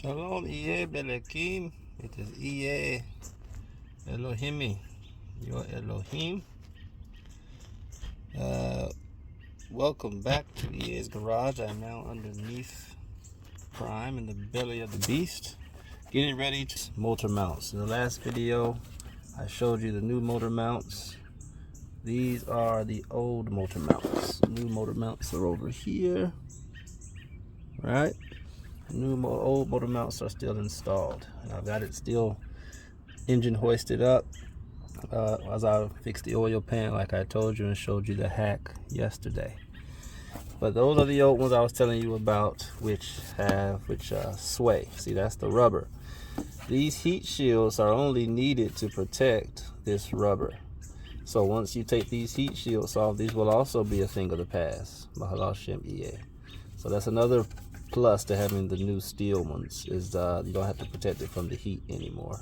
Shalom, Iye Belekim. It is Iye Elohimi, your Elohim. Welcome back to Iye's garage. I am now underneath Prime in the belly of the beast, getting ready to motor mounts. In the last video, I showed you the new motor mounts. These are the old motor mounts. New motor mounts are over here, right? Old motor mounts are still installed, and I've got it still engine hoisted up as I fixed the oil pan like I told you and showed you the hack yesterday. But those are the old ones I was telling you about, which sway. See, that's the rubber. These heat shields are only needed to protect this rubber. So once you take these heat shields off, these will also be a thing of the past. So that's another plus to having the new steel ones, is you don't have to protect it from the heat anymore.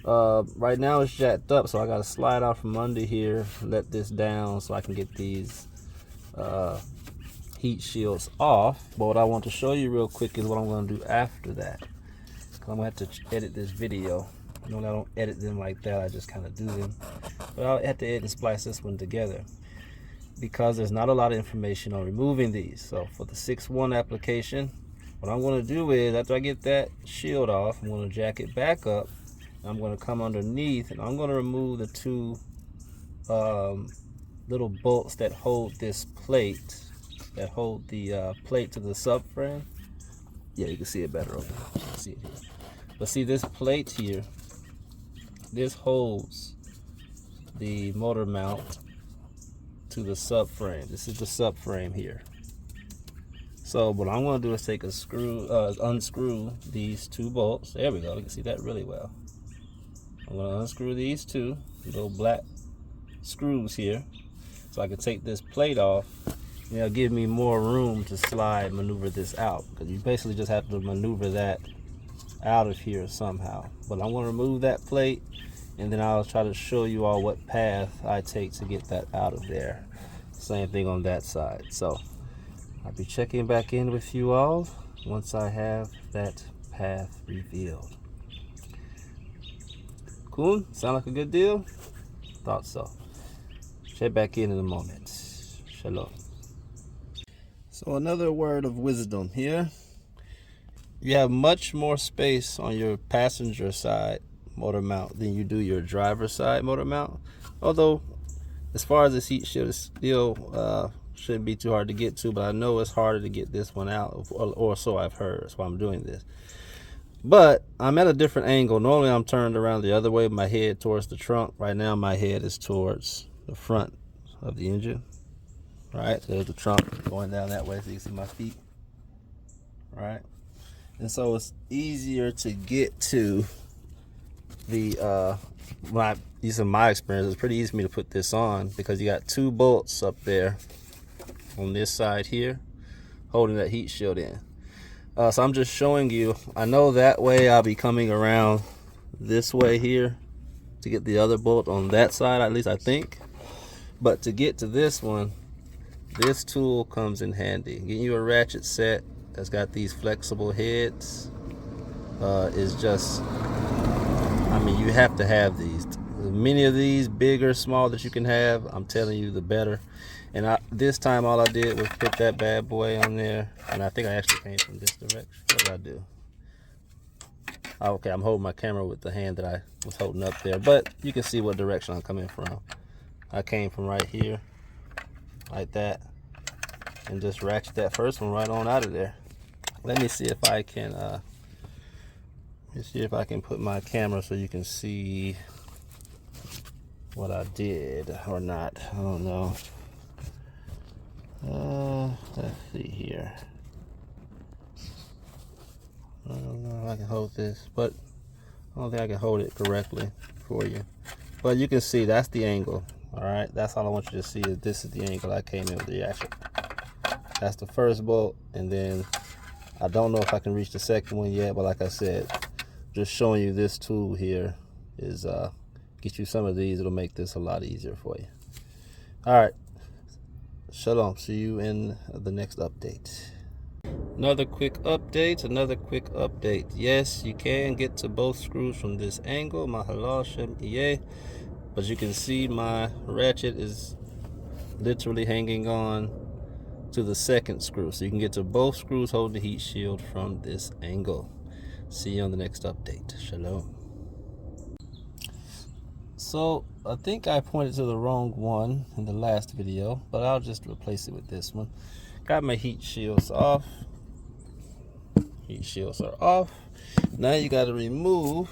Right now it's jacked up, so I got to slide out from under here, let this down so I can get these heat shields off. But what I want to show you real quick is what I'm going to do after that. I'm going to have to edit this video. Normally I don't edit them like that, I just kind of do them. But I'll have to edit and splice this one together, because there's not a lot of information on removing these. So for the 6.1 application, what I'm going to do is, after I get that shield off, I'm going to jack it back up, and I'm going to come underneath, and I'm going to remove the two little bolts that hold this plate, that hold the plate to the subframe. Yeah, you can see it better over here. You can see it here. But see, this plate here, this holds the motor mount to the subframe. This is the subframe here. So what I'm going to do is take a screw, unscrew these two bolts. There we go. You can see that really well. I'm going to unscrew these two little black screws here, so I can take this plate off. And it'll give me more room to maneuver this out, because you basically just have to maneuver that out of here somehow. But I'm going to remove that plate, and then I'll try to show you all what path I take to get that out of there. Same thing on that side. So I'll be checking back in with you all once I have that path revealed. Cool? Sound like a good deal? Thought so. Check back in a moment. Shalom. So another word of wisdom here. You have much more space on your passenger side motor mount than you do your driver's side motor mount. Although, as far as this heat shield, it still shouldn't be too hard to get to, but I know it's harder to get this one out, or so I've heard. That's why I'm doing this. But I'm at a different angle. Normally I'm turned around the other way with my head towards the trunk. Right now my head is towards the front of the engine. Right, there's the trunk going down that way, so you can see my feet. Right, and so it's easier to get to the these are my experience. It's pretty easy for me to put this on, because you got two bolts up there on this side here holding that heat shield in. So I'm just showing you. I know that way I'll be coming around this way here to get the other bolt on that side, at least I think. But to get to this one, this tool comes in handy. Getting you a ratchet set that's got these flexible heads is just, I mean, you have to have these. As many of these, big or small, that you can have, I'm telling you, the better. And this time all I did was put that bad boy on there, and I think I actually came from this direction. What did I do? Okay, I'm holding my camera with the hand that I was holding up there, but you can see what direction I'm coming from. I came from right here, like that, and just ratchet that first one right on out of there. Let me see if I can put my camera so you can see what I did or not. I don't know. Let's see here. I don't know if I can hold this, but I don't think I can hold it correctly for you. But you can see that's the angle. All right, that's all I want you to see, is this is the angle I came in with the ratchet. That's the first bolt, and then I don't know if I can reach the second one yet, but like I said, just showing you this tool here is get you some of these. It'll make this a lot easier for you. All right, shalom. See you in the next update. Another quick update. Yes, you can get to both screws from this angle. Mahalal Shem Iyeh. But you can see my ratchet is literally hanging on to the second screw. So you can get to both screws holding the heat shield from this angle. See you on the next update. Shalom. So I think I pointed to the wrong one in the last video, but I'll just replace it with this one. Got my heat shields off. Heat shields are off. Now you got to remove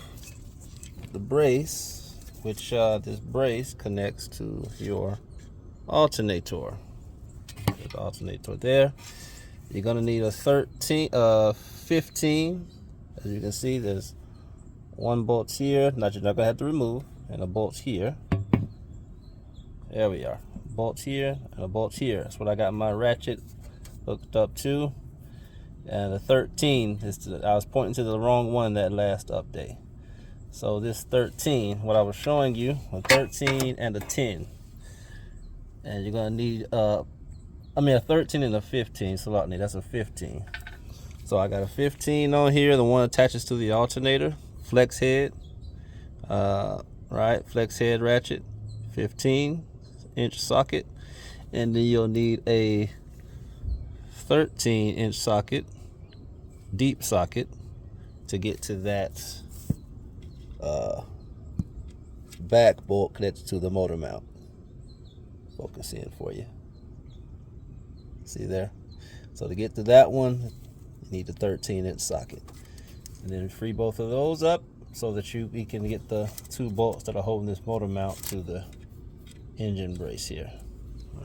the brace, which this brace connects to your alternator. There's the alternator there. You're gonna need a 15. As you can see, there's one bolt here. Now you're not gonna have to remove, and a bolt here. There we are. Bolt here and a bolt here. That's what I got my ratchet hooked up to. And the 13 is I was pointing to the wrong one that last update. So this 13, what I was showing you, a 13 and a 10. And you're gonna need a 13 and a 15. So that's a 15. So I got a 15 on here. The one attaches to the alternator, flex head, right? Flex head ratchet, 15-inch socket, and then you'll need a 13-inch socket, deep socket, to get to that back bolt connected to the motor mount. Focus in for you. See there? So to get to that one, you need the 13-inch socket. And then free both of those up so that we can get the two bolts that are holding this motor mount to the engine brace here.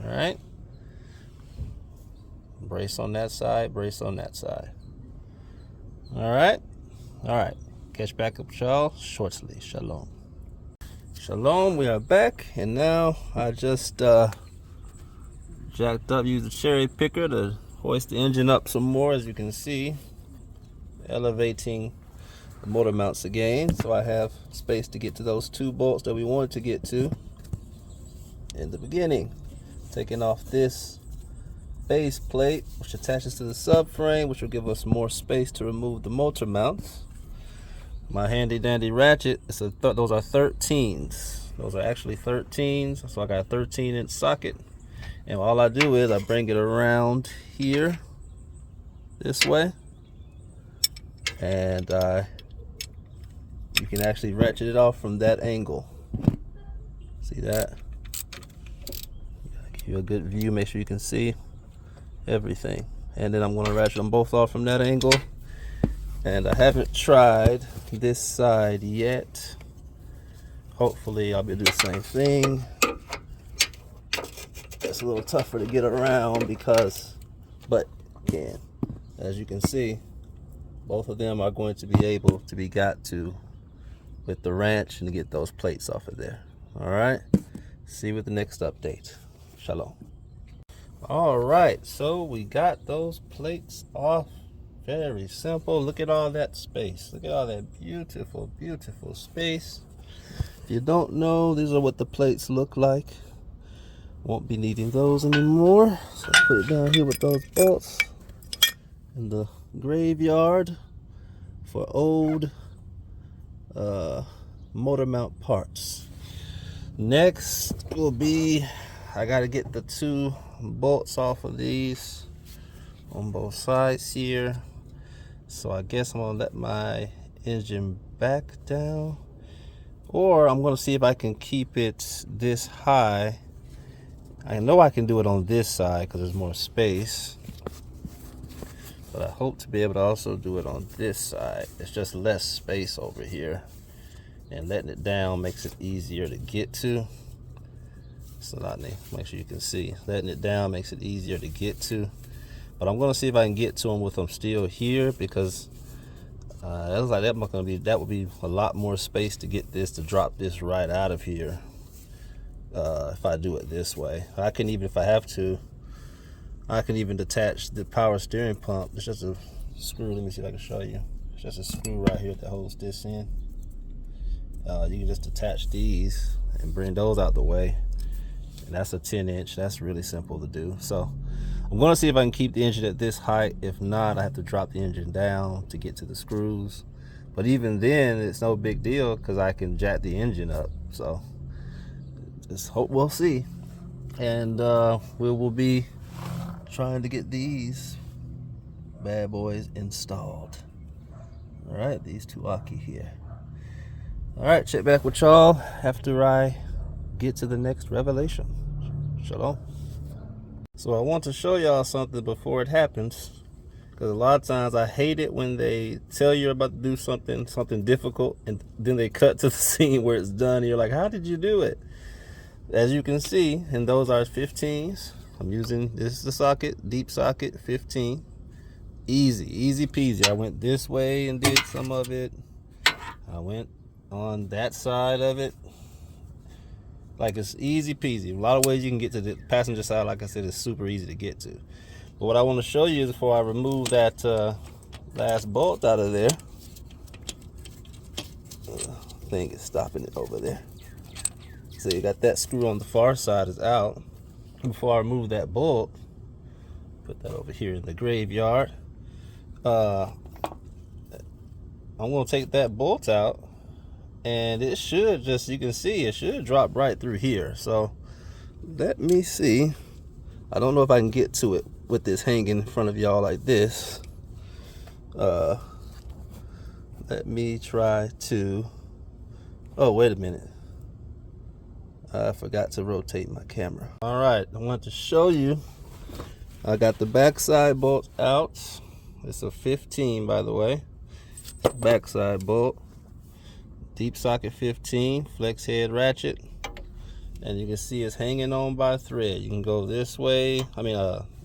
All right? Brace on that side, brace on that side. All right? All right. Catch back up with y'all shortly. Shalom. Shalom, we are back, and now I just jacked up, used the cherry picker to hoist the engine up some more, as you can see, elevating the motor mounts again, so I have space to get to those two bolts that we wanted to get to in the beginning. Taking off this base plate, which attaches to the subframe, which will give us more space to remove the motor mounts. My handy dandy ratchet, those are 13s. Those are actually 13s, so I got a 13-inch socket. And all I do is I bring it around here this way, and you can actually ratchet it off from that angle. See that? Give you a good view, make sure you can see everything. And then I'm going to ratchet them both off from that angle. And I haven't tried this side yet. Hopefully I'll be able to do the same thing. It's a little tougher to get around but can. As you can see, both of them are going to be able to be got to with the wrench and to get those plates off of there. All right, see you with the next update. Shalom. All right, so we got those plates off. Very simple. Look at all that space. Look at all that beautiful, beautiful space. If you don't know, these are what the plates look like. Won't be needing those anymore. So I'll put it down here with those bolts in the graveyard for old motor mount parts. Next will be, I got to get the two bolts off of these on both sides here. So I guess I'm gonna let my engine back down, or I'm gonna see if I can keep it this high. I know I can do it on this side because there's more space, but I hope to be able to also do it on this side. It's just less space over here, and letting it down makes it easier to get to. So make sure you can see, letting it down makes it easier to get to. But I'm gonna see if I can get to them with them still here, because that was like that would be a lot more space to get this to drop this right out of here. If I do it this way, I can even, if I have to, I can even detach the power steering pump. It's just a screw. Let me see if I can show you. It's just a screw right here that holds this in. You can just attach these and bring those out the way, and that's a 10-inch. That's really simple to do. So I'm going to see if I can keep the engine at this height. If not, I have to drop the engine down to get to the screws. But even then, it's no big deal because I can jack the engine up. So just hope we'll see. And we will be trying to get these bad boys installed. All right, these two Aki here. All right, check back with y'all after I get to the next revelation. Shalom. So I want to show y'all something before it happens, because a lot of times I hate it when they tell you about to do something difficult, and then they cut to the scene where it's done and you're like, how did you do it? As you can see, and those are 15s. I'm using, this is the socket, deep socket, 15. Easy peasy. I went this way and did some of it. I went on that side of it. Like, it's easy peasy. A lot of ways you can get to the passenger side. Like I said, it's super easy to get to. But what I want to show you is before I remove that last bolt out of there. Thing is stopping it over there. So you got that screw on the far side is out. Before I remove that bolt, put that over here in the graveyard. I'm going to take that bolt out. And it should just, you can see, it should drop right through here. So let me see. I don't know if I can get to it with this hanging in front of y'all like this. Let me try to, oh, wait a minute. I forgot to rotate my camera. All right, I want to show you. I got the backside bolt out. It's a 15, by the way. Backside bolt. Deep socket 15, flex head ratchet, and you can see it's hanging on by a thread. You can go this way,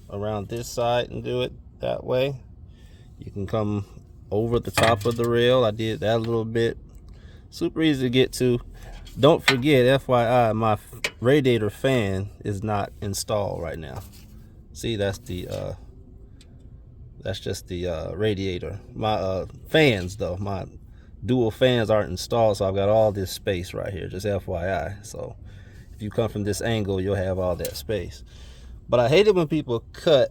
around this side and do it that way. You can come over the top of the rail. I did that a little bit. Super easy to get to. Don't forget, FYI, my radiator fan is not installed right now. See, that's just the radiator. My fans though, my dual fans aren't installed, so I've got all this space right here, just FYI. So if you come from this angle, you'll have all that space. But I hate it when people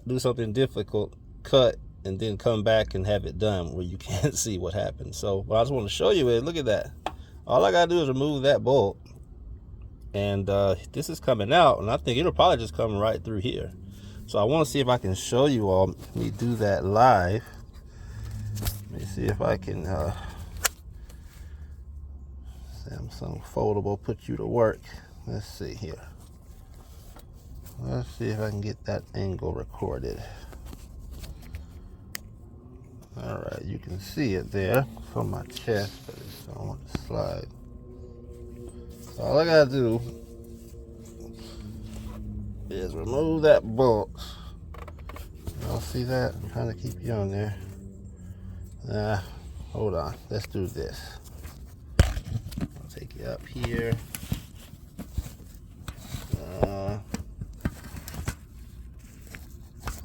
do something difficult, cut, and then come back and have it done where you can't see what happened. So what I just want to show you is, look at that. All I gotta do is remove that bolt, and this is coming out, and I think it'll probably just come right through here. So I want to see if I can show you all. Let me do that live. Let me see if I can Samsung foldable, put you to work. Let's see here. Let's see if I can get that angle recorded. All right, you can see it there from my chest, but I don't want to slide. So all I gotta do is remove that bolt. Y'all see that? I'm trying to keep you on there. Hold on. Let's do this. I'll take you up here.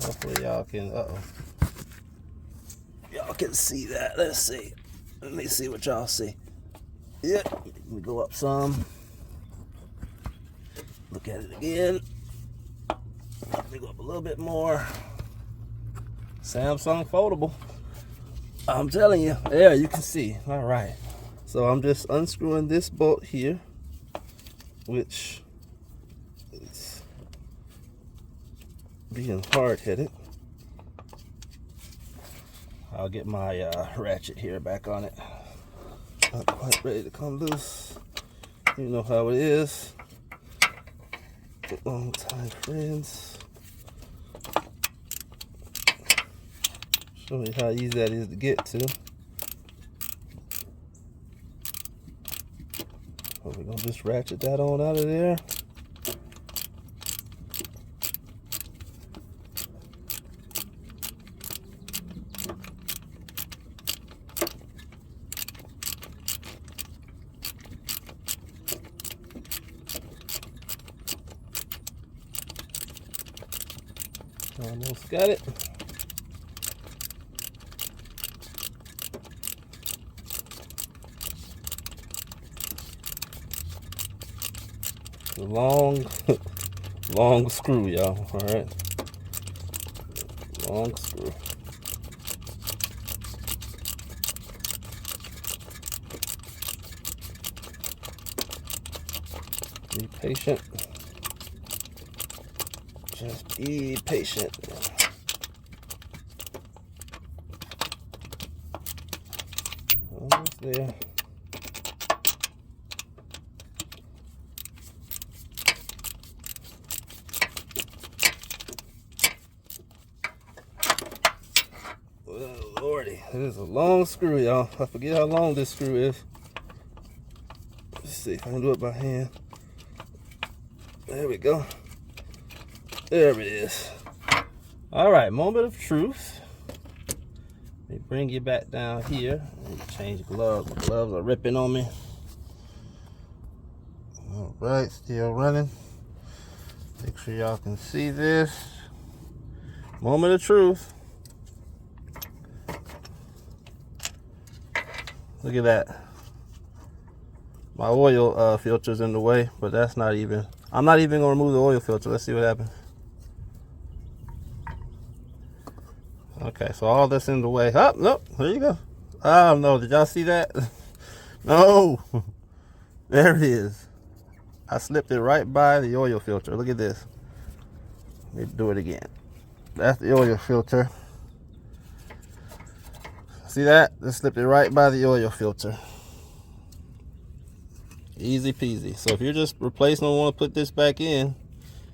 Hopefully y'all can, y'all can see that. Let's see. Let me see what y'all see. Yeah, let me go up some. Look at it again. Let me go up a little bit more. Samsung foldable. I'm telling you. Yeah, you can see. All right. So I'm just unscrewing this bolt here, which is being hard-headed. I'll get my ratchet here back on it. Not quite ready to come loose. You know how it is. Long time friends. Show you how easy that is to get to. So we're gonna just ratchet that on out of there. Almost got it. Long, long screw, y'all. All right. Long screw. Be patient. Just be patient. Almost there. Oh, Lordy, it is a long screw, y'all. I forget how long this screw is. Let's see if I can do it by hand. There we go. There it is. All right, moment of truth. Let me bring you back down here. Let me change gloves. My gloves are ripping on me. All right, still running. Make sure y'all can see this. Moment of truth. Look at that. My oil filter's in the way, but that's not even. I'm not even gonna remove the oil filter. Let's see what happens. Okay, so all that's in the way. Oh, nope, there you go. Oh no, did y'all see that? No, there it is. I slipped it right by the oil filter. Look at this. Let me do it again. That's the oil filter. See that? Just slipped it right by the oil filter. Easy peasy. So if you're just replacing and want to put this back in,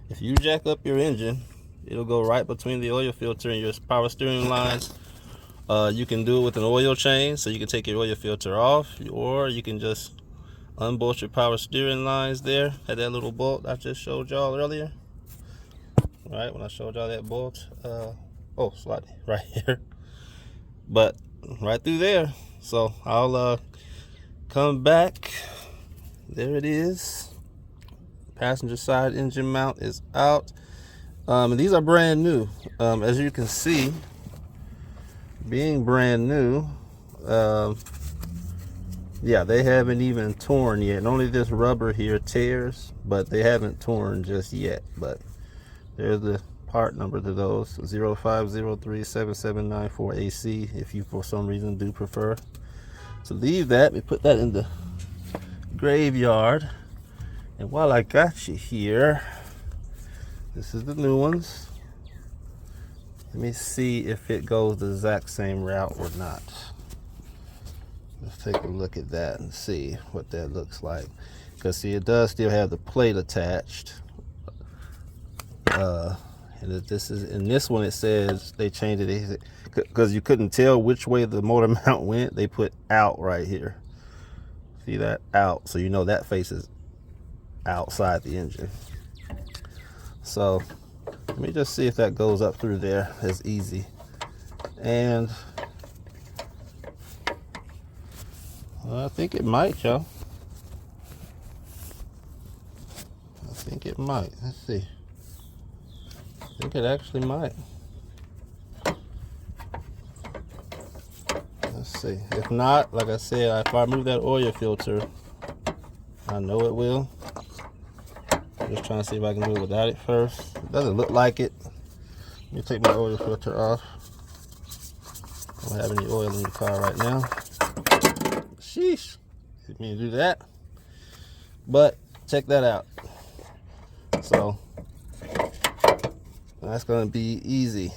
if you jack up your engine, it'll go right between the oil filter and your power steering lines. You can do it with an oil change, so you can take your oil filter off, or you can just unbolt your power steering lines there at that little bolt I just showed y'all earlier. Right when I showed y'all that bolt, oh, slightly right here, but right through there. So I'll come back. There it is. Passenger side engine mount is out. And these are brand new. As you can see, being brand new, yeah, they haven't even torn yet. Only this rubber here tears, but they haven't torn just yet. But there's the part number to those, 05037794AC, if you for some reason do prefer to leave that. We put that in the graveyard. And while I got you here, this is the new ones. Let me see if it goes the exact same route or not. Let's take a look at that and see what that looks like. Because see, it does still have the plate attached. And this is in this one, it says they changed it because you couldn't tell which way the motor mount went. They put out right here. See that? Out. So you know that faces outside the engine. So let me just see if that goes up through there. It's easy. And I think it might, y'all. I think it might. Let's see. I think it actually might. Let's see. If not, like I said, if I move that oil filter, I know it will. I'm just trying to see if I can do it without it first. It doesn't look like it. Let me take my oil filter off. I don't have any oil in the car right now. Sheesh. Didn't mean to do that. But check that out. So that's going to be easy.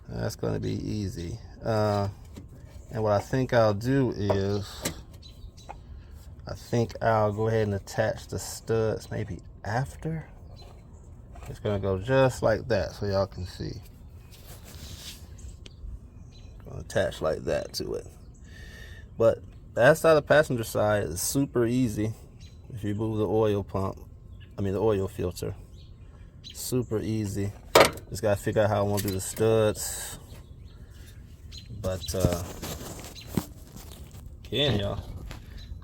That's going to be easy. And what I think I'll do is, I think I'll go ahead and attach the studs maybe after. It's going to go just like that so y'all can see. Going to attach like that to it. But that side of the passenger side is super easy if you move the oil pump. I mean the oil filter. Super easy. Just got to figure out how I want to do the studs. But again, y'all,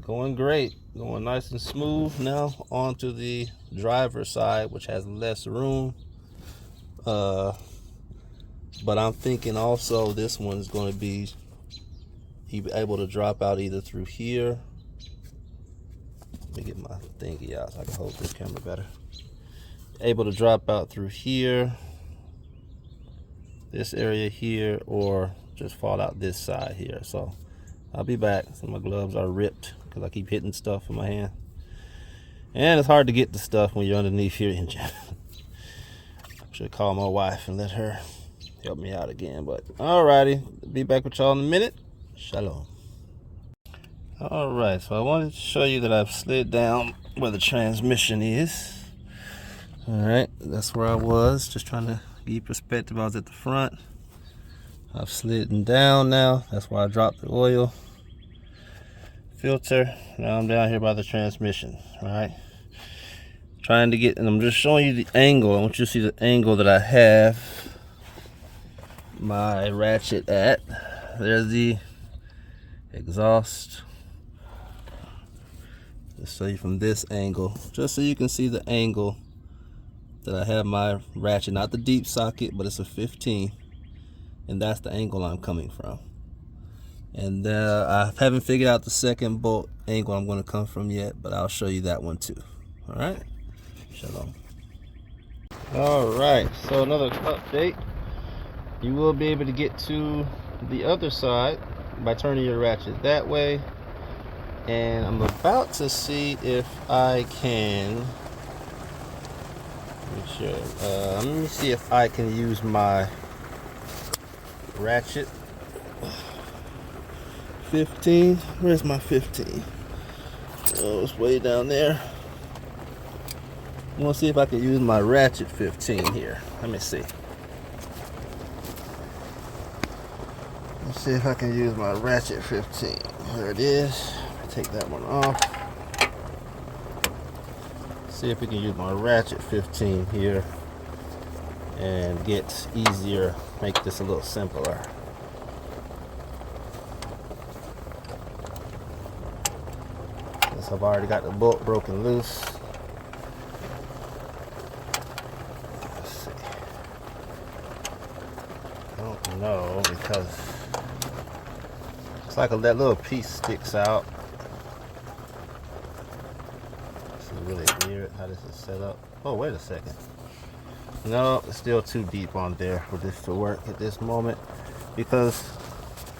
going great, going nice and smooth. Now onto the driver's side, which has less room. But I'm thinking also this one's going to be able to drop out either through here. Let me get my thingy out so I can hold this camera better. Able to drop out through here, this area here or just fall out this side here. So I'll be back. So my gloves are ripped because I keep hitting stuff in my hand, and it's hard to get the stuff when you're underneath your engine. I should call my wife and let her help me out again. But alrighty, be back with y'all in a minute. Shalom. Alright, so I wanted to show you that I've slid down where the transmission is. Alright, that's where I was, just trying to give you perspective. I was at the front. I've slid down now. That's why I dropped the oil filter. Now I'm down here by the transmission. Alright, trying to get, and I'm just showing you the angle. I want you to see the angle that I have my ratchet at. There's the exhaust. Just show you from this angle, just so you can see the angle that I have my ratchet, not the deep socket, but it's a 15, and that's the angle I'm coming from. And I haven't figured out the second bolt angle I'm going to come from yet, but I'll show you that one too. All right, shalom. All right, so another update. You will be able to get to the other side by turning your ratchet that way. And I'm about to see if I can, let me see if I can use my ratchet 15. Where's my 15? Oh, it's way down there. I want to see if I can use my ratchet 15 here. Let me see. Let's see if I can use my ratchet 15. There it is. Take that one off. See if we can use my ratchet 15 here and get easier, make this a little simpler. Since I've already got the bolt broken loose. Let's see. I don't know, because it's like that little piece sticks out. Really weird how this is set up. Oh, wait a second. No, it's still too deep on there for this to work at this moment, because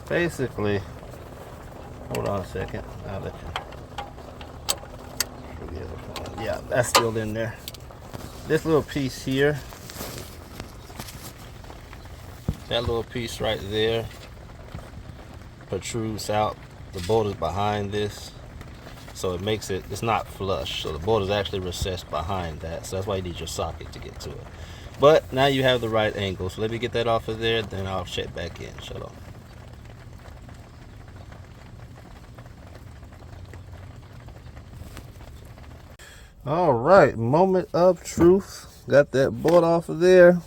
basically, hold on a second, I'll let you. Yeah, that's still in there. This little piece here, that little piece right there protrudes out. The bolt is behind this, so it makes it, it's not flush. So the bolt is actually recessed behind that. So that's why you need your socket to get to it. But now you have the right angle. So let me get that off of there, then I'll check back in. Shalom. All right, moment of truth. Got that bolt off of there.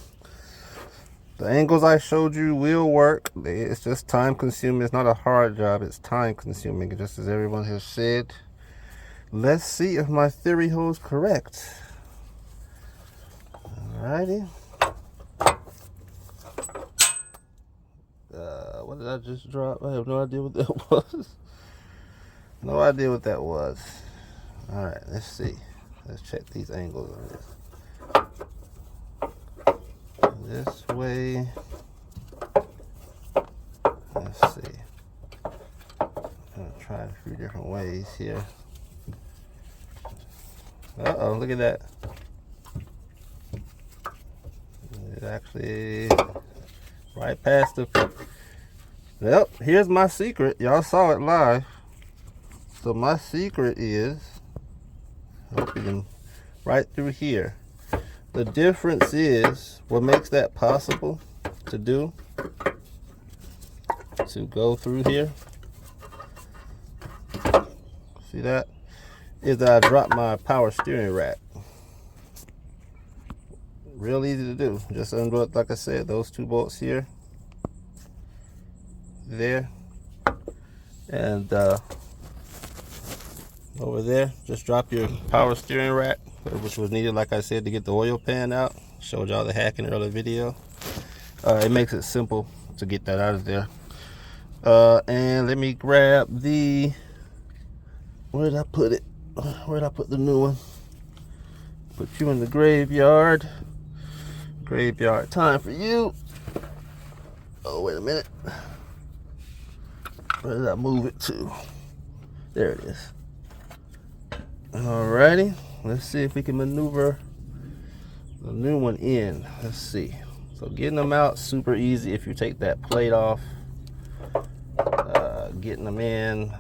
The angles I showed you will work. It's just time consuming. It's not a hard job. It's time consuming, just as everyone has said. Let's see if my theory holds correct. Alrighty. What did I just drop? I have no idea what that was. No idea what that was. Alright, let's see. Let's check these angles on this. This way. Let's see. I'm gonna try a few different ways here. Uh-oh, look at that. It actually right past the... Well, here's my secret. Y'all saw it live. So my secret is, I hope you can, right through here. The difference is, what makes that possible to do, to go through here, see that, is that I dropped my power steering rack. Real easy to do. Just undo it, like I said, those two bolts here, there, and over there. Just drop your power steering rack, which was needed, like I said, to get the oil pan out. Showed y'all the hack in the earlier video. It makes it simple to get that out of there. And let me grab the, where did I put it? Where did I put the new one? Put you in the graveyard. Graveyard time for you. Oh, wait a minute. Where did I move it to? There it is. Alrighty, let's see if we can maneuver the new one in. Let's see. So getting them out, super easy if you take that plate off. Getting them in,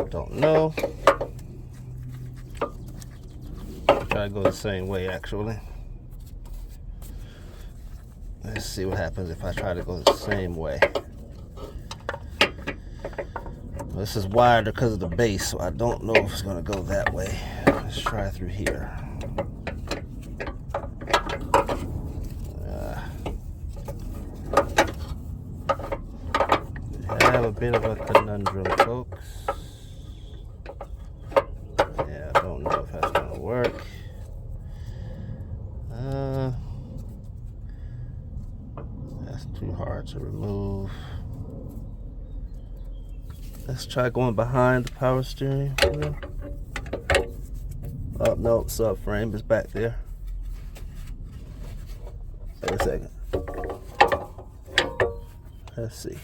don't know. Try to go the same way actually. Let's see what happens if I try to go the same way. This is wider because of the base, so I don't know if it's going to go that way. Let's try through here. We have a bit of a conundrum, folks. Yeah, I don't know if that's going to work. That's too hard to remove. Let's try going behind the power steering wheel. Oh, no, subframe is back there. Wait a second. Let's see.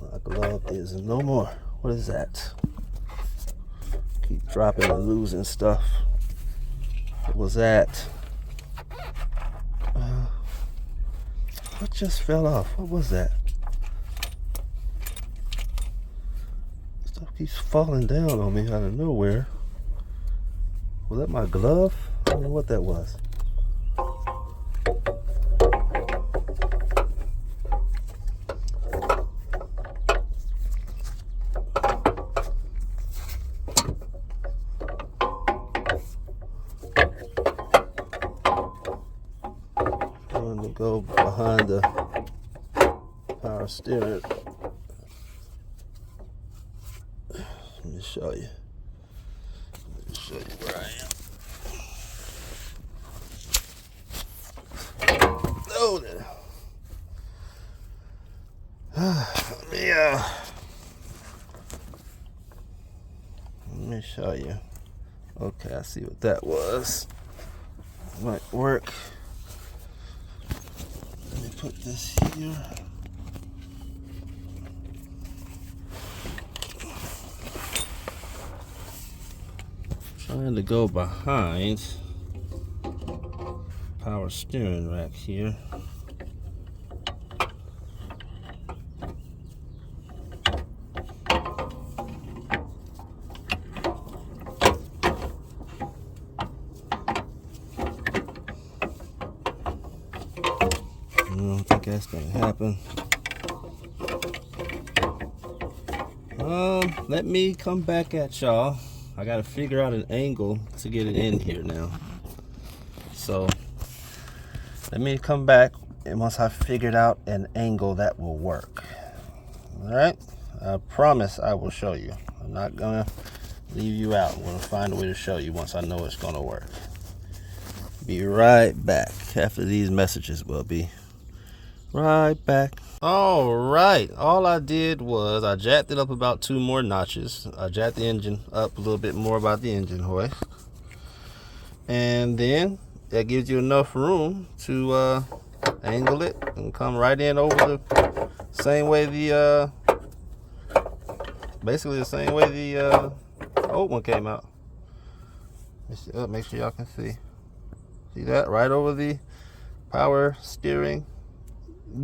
My glove is no more. What is that? Keep dropping and losing stuff. What was that? What just fell off? What was that? Stuff keeps falling down on me out of nowhere. Was that my glove? I don't know what that was. I'm going to go behind the power steering. Let me show you. Let me show you where I am. Oh, there. Let me show you. Okay, I see what that was. Might work. Let me put this here. Trying to go behind power steering rack here. I don't think that's gonna happen. Let me come back at y'all. I gotta figure out an angle to get it in here now. So let me come back, and once I've figured out an angle that will work. Alright? I promise I will show you. I'm not gonna leave you out. I'm gonna find a way to show you once I know it's gonna work. Be right back after these messages. Will be right back. All right, all I did was I jacked it up about 2 more notches. I jacked the engine up a little bit more about the engine hoist, and then that gives you enough room to angle it and come right in over the same way the basically the same way the old one came out. Make sure y'all can see that right over the power steering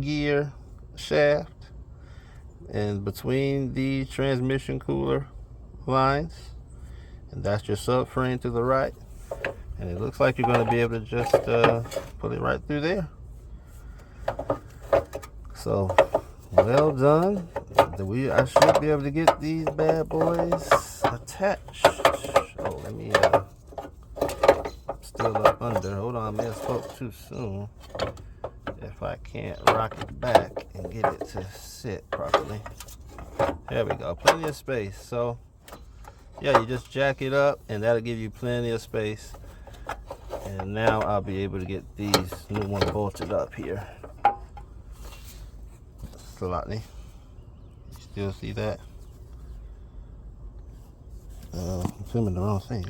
gear shaft and between the transmission cooler lines, and that's your subframe to the right, and it looks like you're going to be able to just put it right through there. So well done. I should be able to get these bad boys attached. Oh, let me still up under. Hold on, I may have spoke too soon. If I can't rock it back and get it to sit properly. There we go, plenty of space. So yeah, you just jack it up and that'll give you plenty of space. And now I'll be able to get these new ones bolted up here. Slightly. You still see that? I'm filming the wrong thing.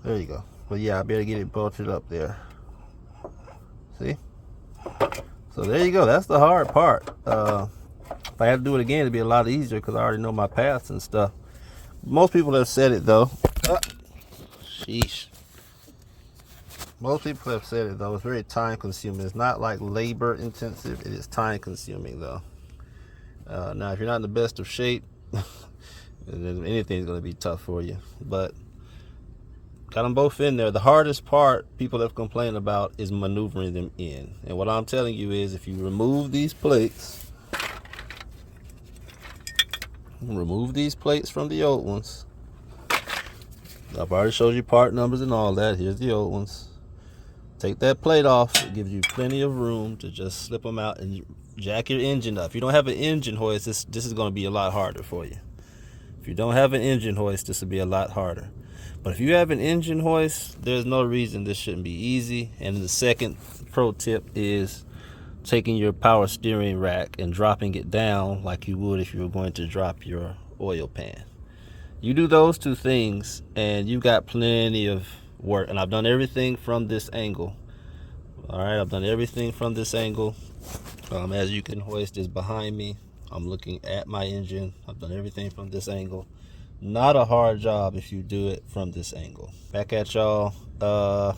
There you go. But yeah, I better get it bolted up there. See? So there you go. That's the hard part. If I had to do it again, it'd be a lot easier because I already know my paths and stuff. Most people have said it though. Sheesh. Most people have said it though. It's very time consuming. It's not like labor intensive. It is time consuming though. Now, if you're not in the best of shape, then anything's going to be tough for you. But got them both in there. The hardest part people have complained about is maneuvering them in. And what I'm telling you is, if you remove these plates from the old ones. I've already showed you part numbers and all that. Here's the old ones. Take that plate off. It gives you plenty of room to just slip them out and jack your engine up. If you don't have an engine hoist, this is going to be a lot harder for you. If you don't have an engine hoist, this will be a lot harder. But if you have an engine hoist, there's no reason this shouldn't be easy. And the second pro tip is taking your power steering rack and dropping it down like you would if you were going to drop your oil pan. You do those two things and you got plenty of work. And I've done everything from this angle. All right, I've done everything from this angle. As you can hoist is behind me. I'm looking at my engine. I've done everything from this angle. Not a hard job if you do it from this angle. Back at y'all. I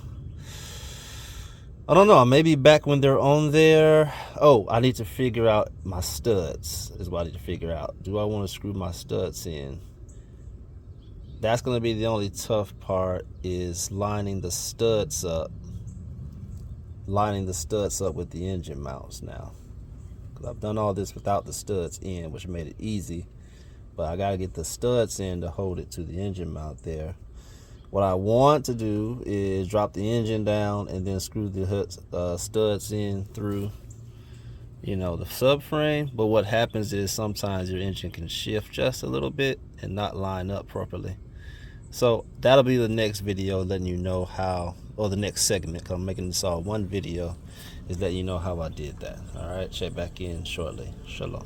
don't know. I may be back when they're on there. Oh, I need to figure out my studs is what I need to figure out. Do I want to screw my studs in? That's going to be the only tough part, is lining the studs up. Lining the studs up with the engine mounts now. Because I've done all this without the studs in, which made it easy. But I got to get the studs in to hold it to the engine mount there. What I want to do is drop the engine down and then screw the studs in through, the subframe. But what happens is sometimes your engine can shift just a little bit and not line up properly. So that'll be the next video, letting you know how, or the next segment, because I'm making this all one video, is letting you know how I did that. All right, check back in shortly. Shalom.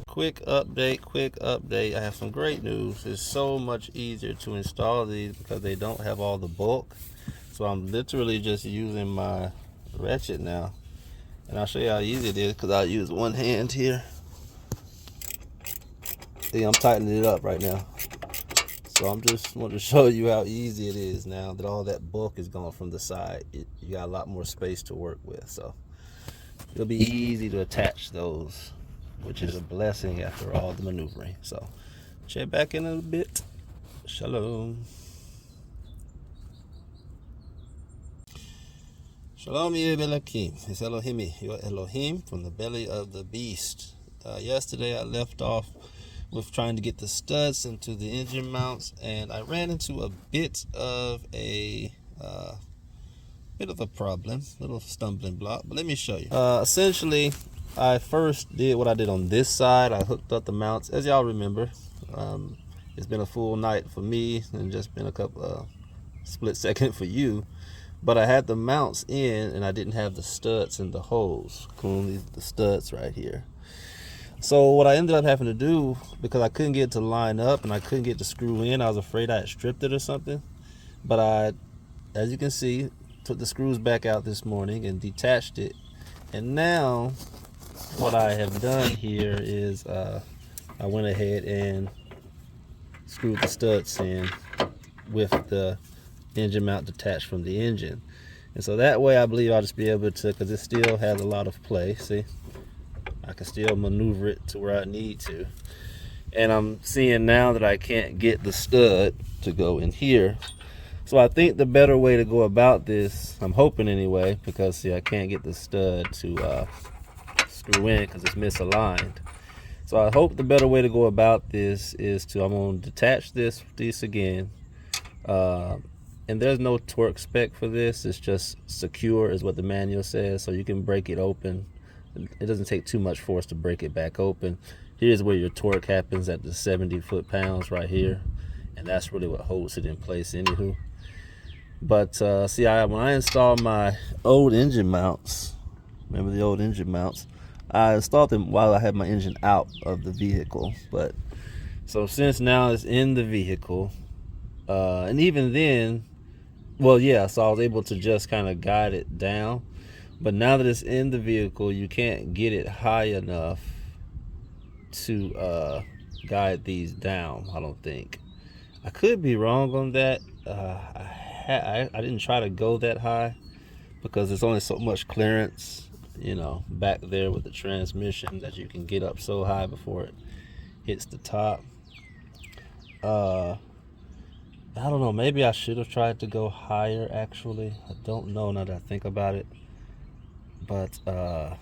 Quick update. I have some great news. It's so much easier to install these because they don't have all the bulk. So I'm literally just using my ratchet now. And I'll show you how easy it is because I use one hand here. See, I'm tightening it up right now. So I'm just want to show you how easy it is now that all that bulk is gone from the side. You got a lot more space to work with. So it'll be easy to attach those, which is a blessing after all the maneuvering. So check back in a bit. Shalom. Shalom Elohim. It's Elohim, your Elohim from the belly of the beast. Yesterday I left off with trying to get the studs into the engine mounts, and I ran into a bit of a problem, little stumbling block. But let me show you. Essentially, I first did what I did on this side. I hooked up the mounts, as y'all remember. It's been a full night for me, and just been a couple split second for you. But I had the mounts in, and I didn't have the studs in the holes. The studs right here. So what I ended up having to do, because I couldn't get it to line up and I couldn't get the screw in, I was afraid I had stripped it or something. But I, as you can see, took the screws back out this morning and detached it. And now what I have done here is I went ahead and screwed the studs in with the engine mount detached from the engine. And so that way I believe I'll just be able to, because it still has a lot of play, see? I can still maneuver it to where I need to. And I'm seeing now that I can't get the stud to go in here. So I think the better way to go about this, I'm hoping anyway, because see, I can't get the stud to screw in because it's misaligned. So I hope the better way to go about this is I'm going to detach this again. And there's no torque spec for this. It's just secure is what the manual says. So you can break it open. It doesn't take too much force to break it back open. Here's where your torque happens at the 70 foot-pounds right here. And that's really what holds it in place anywho. But see, when I installed my old engine mounts, remember the old engine mounts, I installed them while I had my engine out of the vehicle. But So since now it's in the vehicle, and even then, well, yeah, so I was able to just kind of guide it down. But now that it's in the vehicle, you can't get it high enough to guide these down, I don't think. I could be wrong on that. I didn't try to go that high because there's only so much clearance, you know, back there with the transmission that you can get up so high before it hits the top. I don't know, maybe I should have tried to go higher actually. I don't know now that I think about it. But I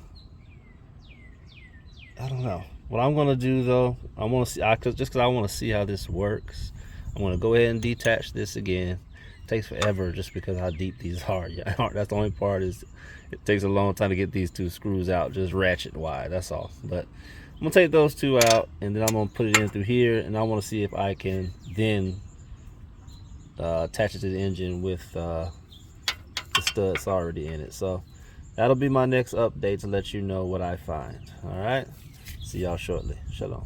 don't know. What I'm gonna do though, I want to see, just because I want to see how this works. I'm gonna go ahead and detach this again. It takes forever just because how deep these are. Yeah, that's the only part, is it takes a long time to get these two screws out, just ratchet wide. That's all. But I'm gonna take those two out, and then I'm gonna put it in through here, and I want to see if I can then attach it to the engine with the studs already in it. So that'll be my next update to let you know what I find. All right. See y'all shortly. Shalom.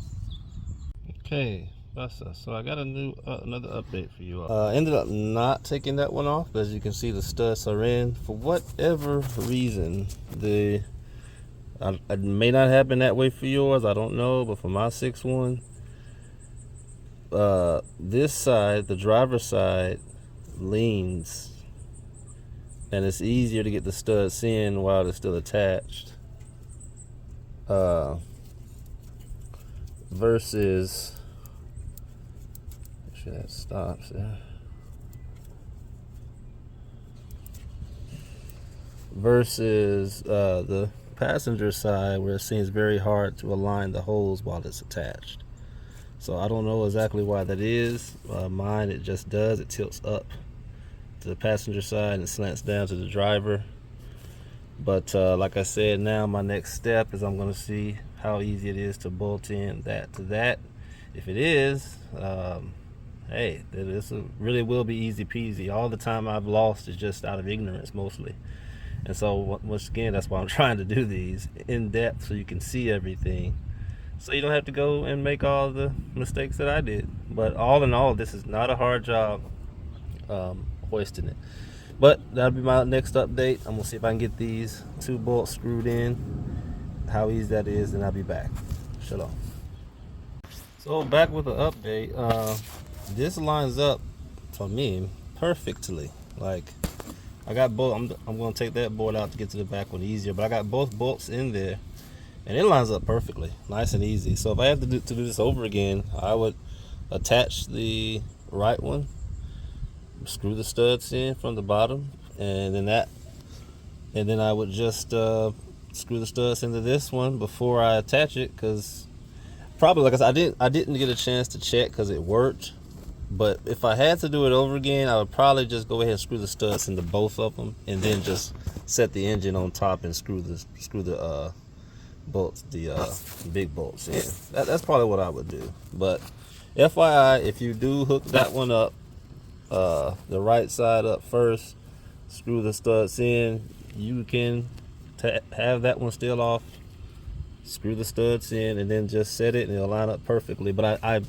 Okay, so I got another update for you all. Ended up not taking that one off, but as you can see, the studs are in. For whatever reason, it may not happen that way for yours, I don't know, but for my 6-1, this side, the driver's side, leans, and it's easier to get the studs in while it's still attached. Versus, make sure that stops there. Versus the passenger side, where it seems very hard to align the holes while it's attached. So I don't know exactly why that is. Mine, it just does. It tilts up to the passenger side and it slants down to the driver. But like I said, now my next step is I'm going to see how easy it is to bolt in that to that. If it is, hey, this really will be easy peasy. All the time I've lost is just out of ignorance mostly. And so once again, that's why I'm trying to do these in depth so you can see everything, so you don't have to go and make all the mistakes that I did. But all in all, this is not a hard job hoisting it. But that'll be my next update. I'm gonna see if I can get these 2 bolts screwed in, how easy that is, and I'll be back. Shalom. So back with the update. This lines up for me perfectly. Like, I got both. I'm gonna take that board out to get to the back one easier, but I got both bolts in there, and it lines up perfectly, nice and easy. So if I have to do this over again, I would attach the right one, screw the studs in from the bottom, and then I would just screw the studs into this one before I attach it, because probably, like I said, I didn't get a chance to check because it worked. But if I had to do it over again, I would probably just go ahead and screw the studs into both of them, and then just set the engine on top and screw the bolts, the big bolts in. That's probably what I would do. But FYI, if you do hook that one up, the right side up first, screw the studs in, you can have that one still off, screw the studs in, and then just set it and it'll line up perfectly. But I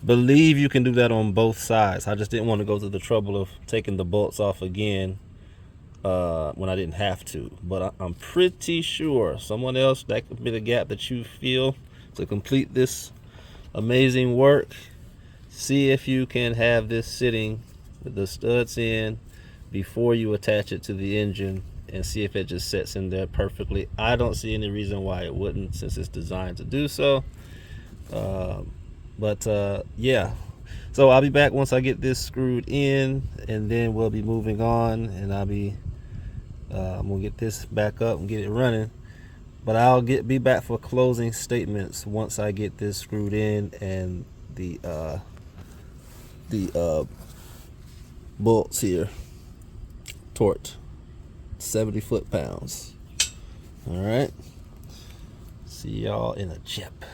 believe you can do that on both sides. I just didn't want to go through the trouble of taking the bolts off again when I didn't have to. But I'm pretty sure someone else, that could be the gap that you feel to complete this amazing work. See if you can have this sitting with the studs in before you attach it to the engine, and see if it just sets in there perfectly. I don't see any reason why it wouldn't, since it's designed to do so. Yeah, so I'll be back once I get this screwed in, and then we'll be moving on, and I'm gonna get this back up and get it running. But I'll be back for closing statements once I get this screwed in and the bolts here torqued 70 foot-pounds. All right, see y'all in a chip.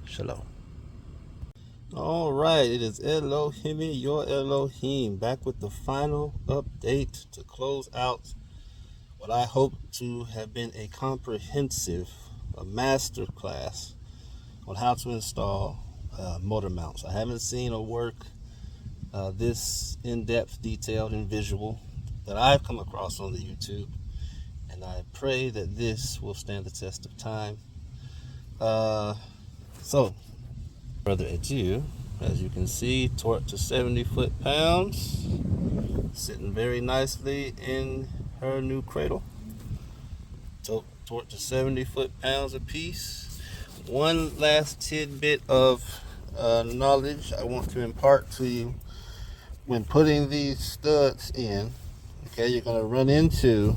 Shalom. All right, it is Elohim, your Elohim, back with the final update to close out what I hope to have been a comprehensive, master class on how to install motor mounts. I haven't seen a work this in-depth, detailed, and visual that I've come across on the YouTube, and I pray that this will stand the test of time. So, further ado, as you can see, torque to 70 foot-pounds, sitting very nicely in her new cradle. Torque to 70 foot-pounds a piece. One last tidbit of knowledge I want to impart to you. When putting these studs in, okay, you're going to run into,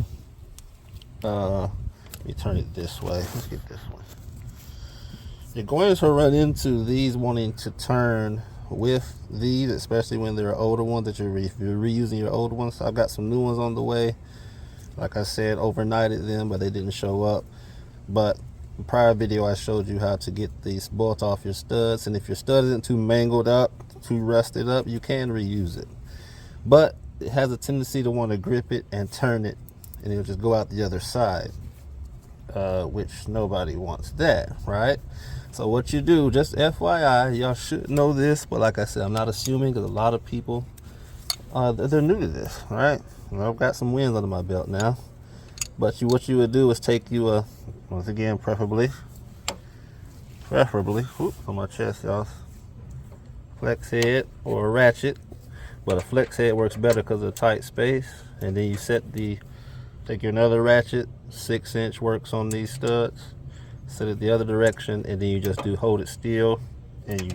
let me turn it this way. Let's get this one. You're going to run into these wanting to turn with these, especially when they're older ones that you're reusing your old ones. So I've got some new ones on the way. Like I said, overnighted them, but they didn't show up. But in the prior video, I showed you how to get these bolts off your studs. And if your stud isn't too mangled up, too rusted up, you can reuse it. But it has a tendency to want to grip it and turn it, and it'll just go out the other side, which nobody wants that, right? So what you do, just FYI, y'all should know this, but like I said, I'm not assuming, because a lot of people, they're new to this, right? Well, I've got some wins under my belt now. But what you would do is take you once again, preferably, on my chest, y'all, flex head or a ratchet, but a flex head works better because of the tight space. And then you take your another ratchet, 6-inch works on these studs, set it the other direction, and then you just hold it still and you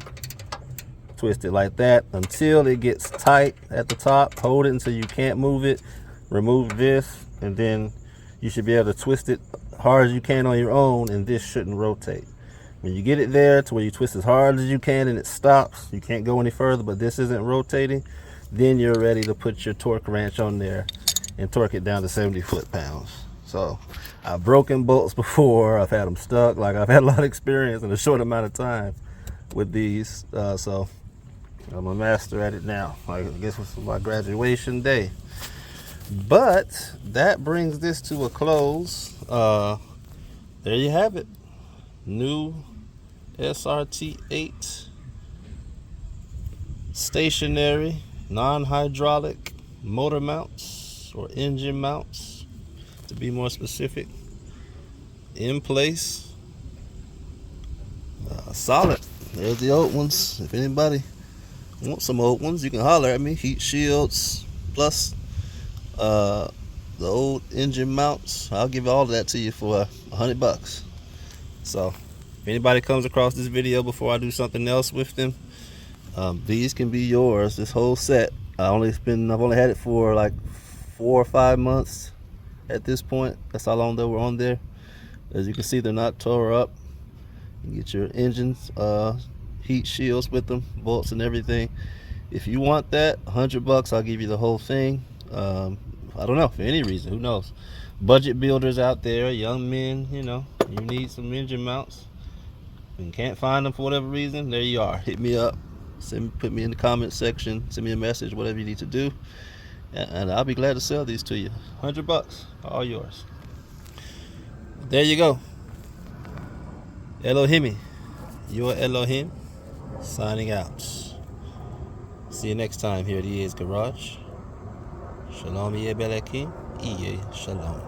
twist it like that until it gets tight at the top. Hold it until you can't move it. Remove this, and then you should be able to twist it hard as you can on your own, and this shouldn't rotate. When you get it there to where you twist as hard as you can and it stops, you can't go any further, but this isn't rotating, then you're ready to put your torque wrench on there and torque it down to 70 foot-pounds. So I've broken bolts before, I've had them stuck, like I've had a lot of experience in a short amount of time with these, so I'm a master at it now. I guess this was my graduation day. But that brings this to a close. There you have it. New SRT8 stationary non-hydraulic motor mounts, or engine mounts to be more specific, in place. Solid. There's the old ones. If anybody wants some old ones, you can holler at me. Heat shields plus the old engine mounts. I'll give all of that to you for $100. So if anybody comes across this video before I do something else with them, these can be yours. This whole set. I've only had it for like 4 or 5 months at this point. That's how long they were on there. As you can see, they're not tore up. You get your engines, heat shields with them, bolts and everything. If you want that, $100, I'll give you the whole thing. I don't know, for any reason, who knows. Budget builders out there, young men, you need some engine mounts and can't find them for whatever reason, there you are. Hit me up, put me in the comment section, send me a message, whatever you need to do, and I'll be glad to sell these to you. $100, all yours. There you go. Elohimi, your Elohim, signing out. See you next time here at EA's Garage. Shalom, Yeh Belekim, Yeh Shalom.